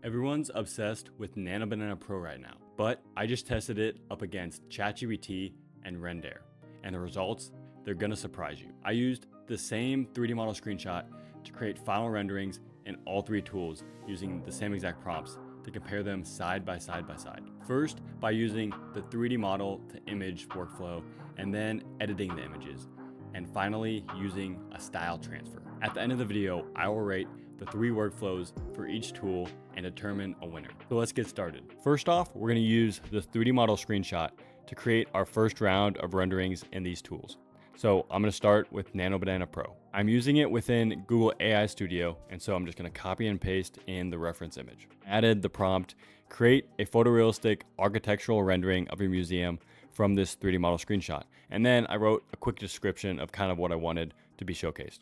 Everyone's obsessed with Nano Banana Pro right now, but I just tested it up against ChatGPT and Rendair, and the results, they're gonna surprise you. I used the same 3D model screenshot to create final renderings in all three tools using the same exact prompts to compare them side by side. First, by using the 3D model to image workflow, and then editing the images, and finally using a style transfer. At the end of the video, I will rate the three workflows for each tool and determine a winner. So let's get started. First off, we're gonna use the 3D model screenshot to create our first round of renderings in these tools. So I'm gonna start with Nano Banana Pro. I'm using it within Google AI Studio, and so I'm just gonna copy and paste in the reference image. Added the prompt, create a photorealistic architectural rendering of your museum from this 3D model screenshot. And then I wrote a quick description of kind of what I wanted to be showcased.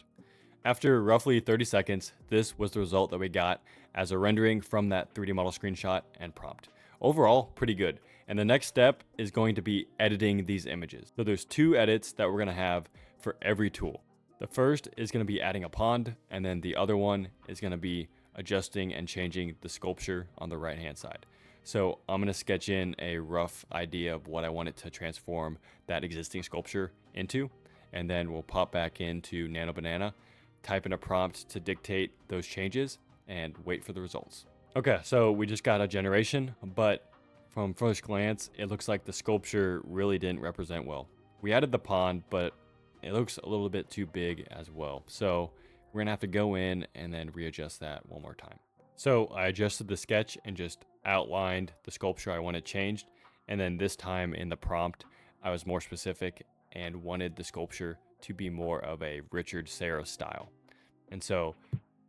After roughly 30 seconds, this was the result that we got as a rendering from that 3D model screenshot and prompt. Overall, pretty good. And the next step is going to be editing these images. So there's two edits that we're gonna have for every tool. The first is gonna be adding a pond, and then the other one is gonna be adjusting and changing the sculpture on the right-hand side. So I'm gonna sketch in a rough idea of what I want it to transform that existing sculpture into, and then we'll pop back into Nano Banana, type in a prompt to dictate those changes, and wait for the results. Okay, so we just got a generation, but from first glance, it looks like the sculpture really didn't represent well. We added the pond, but it looks a little bit too big as well. So we're gonna have to go in and then readjust that one more time. So I adjusted the sketch and just outlined the sculpture I wanted changed. And then this time in the prompt, I was more specific and wanted the sculpture to be more of a Richard Serra style. And so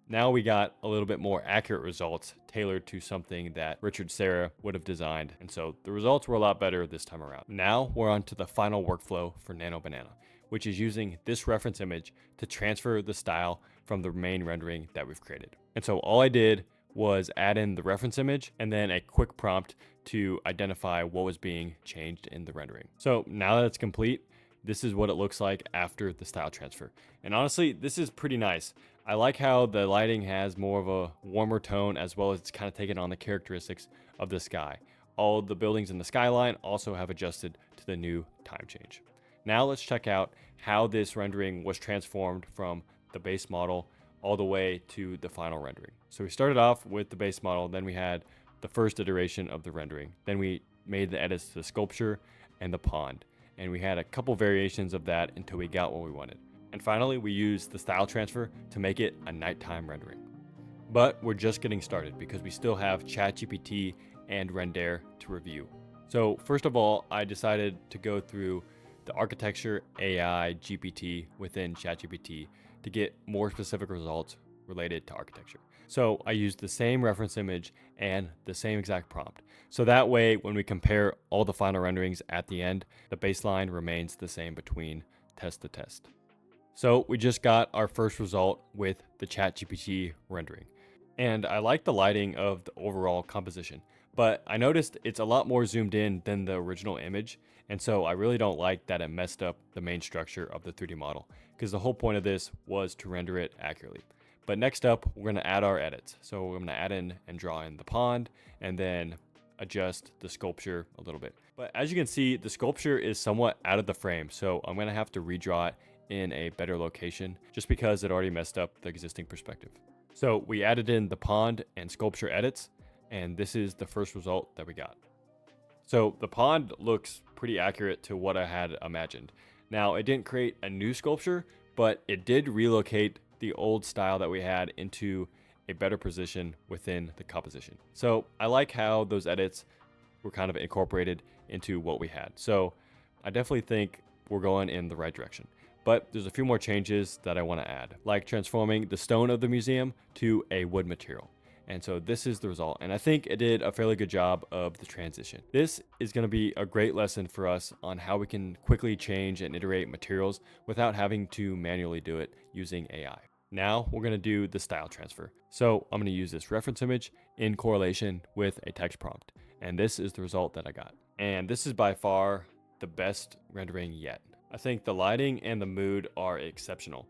now we got a little bit more accurate results tailored to something that Richard Serra would have designed. And so the results were a lot better this time around. Now we're on to the final workflow for Nano Banana, which is using this reference image to transfer the style from the main rendering that we've created. And so all I did was add in the reference image and then a quick prompt to identify what was being changed in the rendering. So now that it's complete, this is what it looks like after the style transfer. And honestly, this is pretty nice. I like how the lighting has more of a warmer tone, as well as it's kind of taken on the characteristics of the sky. All the buildings in the skyline also have adjusted to the new time change. Now let's check out how this rendering was transformed from the base model all the way to the final rendering. So we started off with the base model, then we had the first iteration of the rendering. Then we made the edits to the sculpture and the pond. And we had a couple variations of that until we got what we wanted. And finally, we used the style transfer to make it a nighttime rendering. But we're just getting started because we still have ChatGPT and Rendair to review. So first of all, I decided to go through the architecture AI GPT within ChatGPT to get more specific results related to architecture. So I used the same reference image and the same exact prompt. So that way, when we compare all the final renderings at the end, the baseline remains the same between test to test. So we just got our first result with the ChatGPT rendering. And I like the lighting of the overall composition, but I noticed it's a lot more zoomed in than the original image. And so I really don't like that it messed up the main structure of the 3D model, because the whole point of this was to render it accurately. But next up, we're gonna add our edits. So we're gonna add in and draw in the pond and then adjust the sculpture a little bit. But as you can see, the sculpture is somewhat out of the frame. So I'm gonna have to redraw it in a better location just because it already messed up the existing perspective. So we added in the pond and sculpture edits, and this is the first result that we got. So the pond looks pretty accurate to what I had imagined. Now, it didn't create a new sculpture, but it did relocate the old style that we had into a better position within the composition. So I like how those edits were kind of incorporated into what we had. So I definitely think we're going in the right direction. But there's a few more changes that I want to add, like transforming the stone of the museum to a wood material. And so this is the result. And I think it did a fairly good job of the transition. This is going to be a great lesson for us on how we can quickly change and iterate materials without having to manually do it using AI. Now we're going to do the style transfer. So I'm going to use this reference image in correlation with a text prompt. And this is the result that I got. And this is by far the best rendering yet. I think the lighting and the mood are exceptional.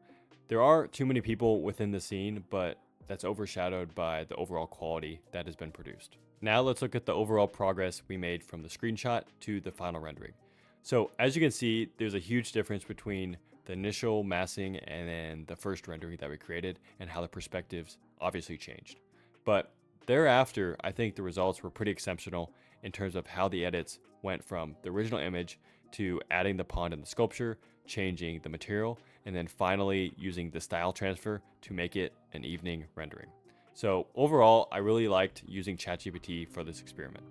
There are too many people within the scene, but that's overshadowed by the overall quality that has been produced. Now let's look at the overall progress we made from the screenshot to the final rendering. So as you can see, there's a huge difference between the initial massing and then the first rendering that we created, and how the perspectives obviously changed. But thereafter, I think the results were pretty exceptional in terms of how the edits went from the original image to adding the pond and the sculpture, changing the material, and then finally using the style transfer to make it an evening rendering. So overall, I really liked using ChatGPT for this experiment.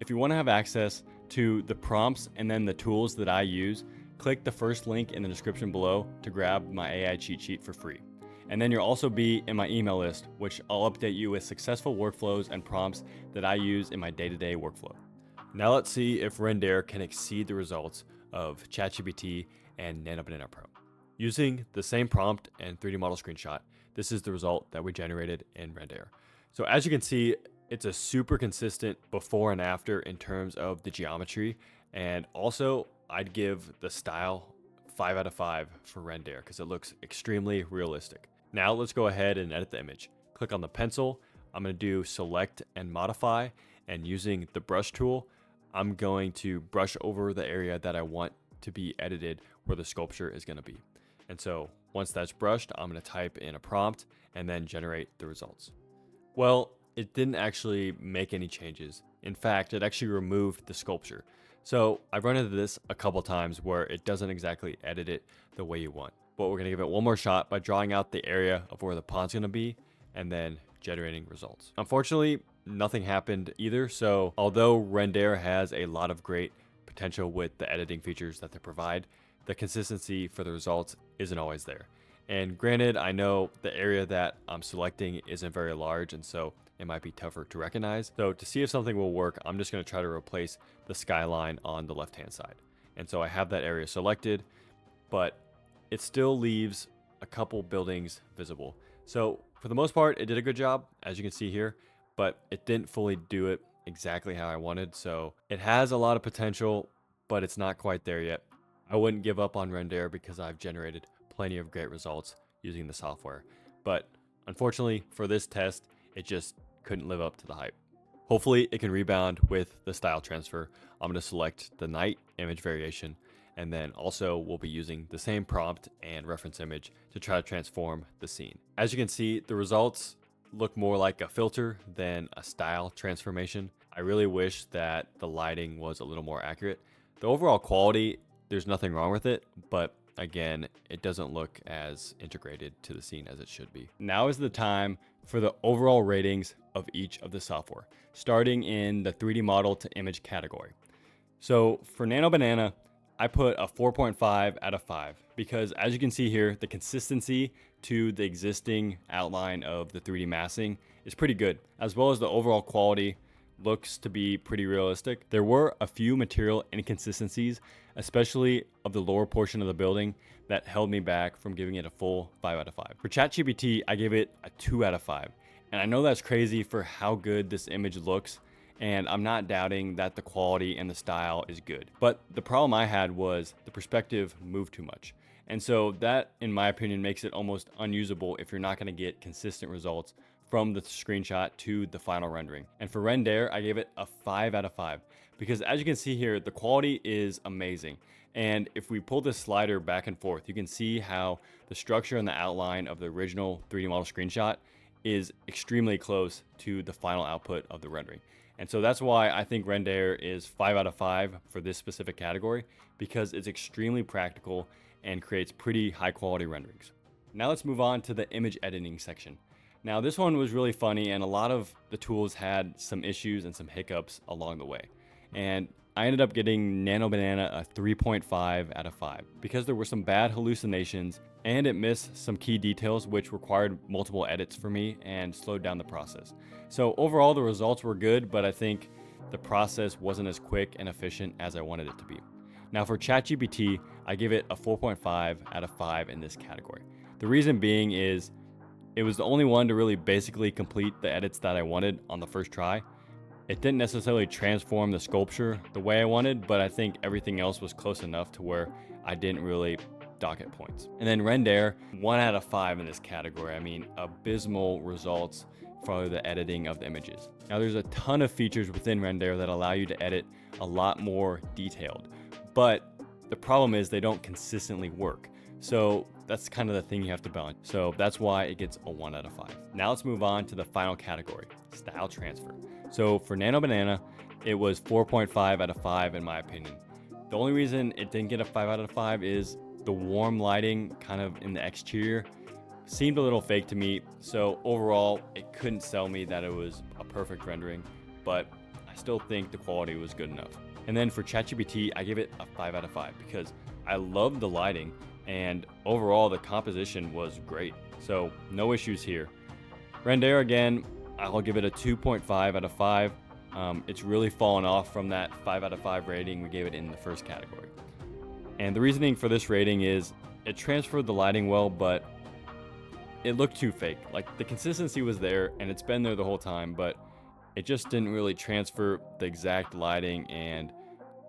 If you want to have access to the prompts and then the tools that I use, click the first link in the description below to grab my AI cheat sheet for free. And then you'll also be in my email list, which I'll update you with successful workflows and prompts that I use in my day-to-day workflow. Now let's see if Rendair can exceed the results of ChatGPT and Nano Banana Pro. Using the same prompt and 3D model screenshot, this is the result that we generated in Rendair. So as you can see, it's a super consistent before and after in terms of the geometry, and also I'd give the style 5 out of 5 for Rendair because it looks extremely realistic. Now let's go ahead and edit the image. Click on the pencil. I'm going to do select and modify, and using the brush tool, I'm going to brush over the area that I want to be edited where the sculpture is going to be. And so once that's brushed, I'm going to type in a prompt and then generate the results. Well, it didn't actually make any changes. In fact, it actually removed the sculpture. So I've run into this a couple times where it doesn't exactly edit it the way you want. But we're going to give it one more shot by drawing out the area of where the pond's going to be and then generating results. Unfortunately, nothing happened either. So although Rendair has a lot of great potential with the editing features that they provide, the consistency for the results isn't always there. And granted, I know the area that I'm selecting isn't very large, and so it might be tougher to recognize. So to see if something will work, I'm just going to try to replace the skyline on the left-hand side. And so I have that area selected, but it still leaves a couple buildings visible. So for the most part, it did a good job, as you can see here, but it didn't fully do it exactly how I wanted. So it has a lot of potential, but it's not quite there yet. I wouldn't give up on Rendair because I've generated plenty of great results using the software. But unfortunately for this test, it just couldn't live up to the hype. Hopefully it can rebound with the style transfer. I'm going to select the night image variation, and then also we'll be using the same prompt and reference image to try to transform the scene. As you can see, the results look more like a filter than a style transformation. I really wish that the lighting was a little more accurate. The overall quality, there's nothing wrong with it, but again, it doesn't look as integrated to the scene as it should be. Now is the time for the overall ratings of each of the software, starting in the 3D model to image category. So for Nano Banana, I put a 4.5 out of 5 because, as you can see here, the consistency to the existing outline of the 3D massing is pretty good, as well as the overall quality looks to be pretty realistic. There were a few material inconsistencies, especially of the lower portion of the building, that held me back from giving it a full 5 out of 5. For ChatGPT, I gave it a 2 out of 5. And I know that's crazy for how good this image looks, and I'm not doubting that the quality and the style is good. But the problem I had was the perspective moved too much. And so that, in my opinion, makes it almost unusable if you're not going to get consistent results from the screenshot to the final rendering. And for Rendair, I gave it a 5 out of 5 because, as you can see here, the quality is amazing. And if we pull this slider back and forth, you can see how the structure and the outline of the original 3D model screenshot is extremely close to the final output of the rendering. And so that's why I think Rendair is 5 out of 5 for this specific category, because it's extremely practical and creates pretty high quality renderings. Now let's move on to the image editing section. Now this one was really funny, and a lot of the tools had some issues and some hiccups along the way. And I ended up getting Nano Banana a 3.5 out of 5 because there were some bad hallucinations and it missed some key details which required multiple edits for me and slowed down the process. So overall the results were good, but I think the process wasn't as quick and efficient as I wanted it to be. Now for ChatGPT, I give it a 4.5 out of 5 in this category. The reason being is it was the only one to really basically complete the edits that I wanted on the first try. It didn't necessarily transform the sculpture the way I wanted, but I think everything else was close enough to where I didn't really docket points. And then Rendair, 1 out of 5 in this category. I mean, abysmal results for the editing of the images. Now there's a ton of features within Rendair that allow you to edit a lot more detailed, but the problem is they don't consistently work. So that's kind of the thing you have to balance. So that's why it gets a 1 out of 5. Now let's move on to the final category, style transfer. So for Nano Banana, it was 4.5 out of 5 in my opinion. The only reason it didn't get a 5 out of 5 is the warm lighting kind of in the exterior seemed a little fake to me. So overall, it couldn't sell me that it was a perfect rendering, but I still think the quality was good enough. And then for ChatGPT, I give it a 5 out of 5 because I love the lighting and overall the composition was great. So no issues here. Rendair again, I'll give it a 2.5 out of 5. It's really fallen off from that 5 out of 5 rating we gave it in the first category. And the reasoning for this rating is it transferred the lighting well, but it looked too fake. Like the consistency was there and it's been there the whole time, but it just didn't really transfer the exact lighting and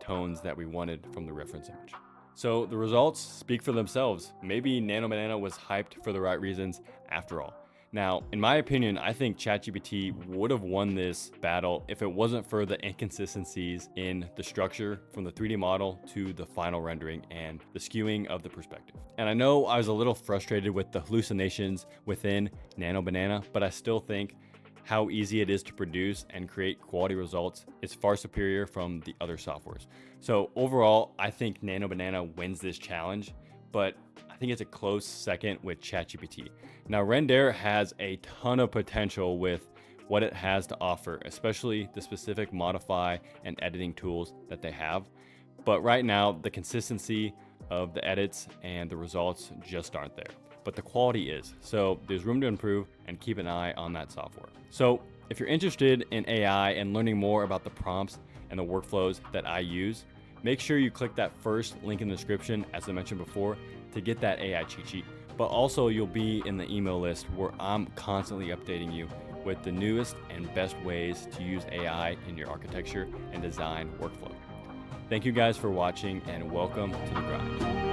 tones that we wanted from the reference image. So the results speak for themselves. Maybe Nano Banana was hyped for the right reasons after all. Now, in my opinion, I think ChatGPT would have won this battle if it wasn't for the inconsistencies in the structure from the 3D model to the final rendering and the skewing of the perspective. And I know I was a little frustrated with the hallucinations within Nano Banana, but I still think how easy it is to produce and create quality results is far superior from the other softwares. So overall, I think Nano Banana wins this challenge, but I think it's a close second with ChatGPT. Now, Rendair has a ton of potential with what it has to offer, especially the specific modify and editing tools that they have. But right now, the consistency of the edits and the results just aren't there. But the quality is. So there's room to improve and keep an eye on that software. So if you're interested in AI and learning more about the prompts and the workflows that I use, make sure you click that first link in the description, as I mentioned before, to get that AI cheat sheet. But also you'll be in the email list where I'm constantly updating you with the newest and best ways to use AI in your architecture and design workflow. Thank you guys for watching and welcome to the grind.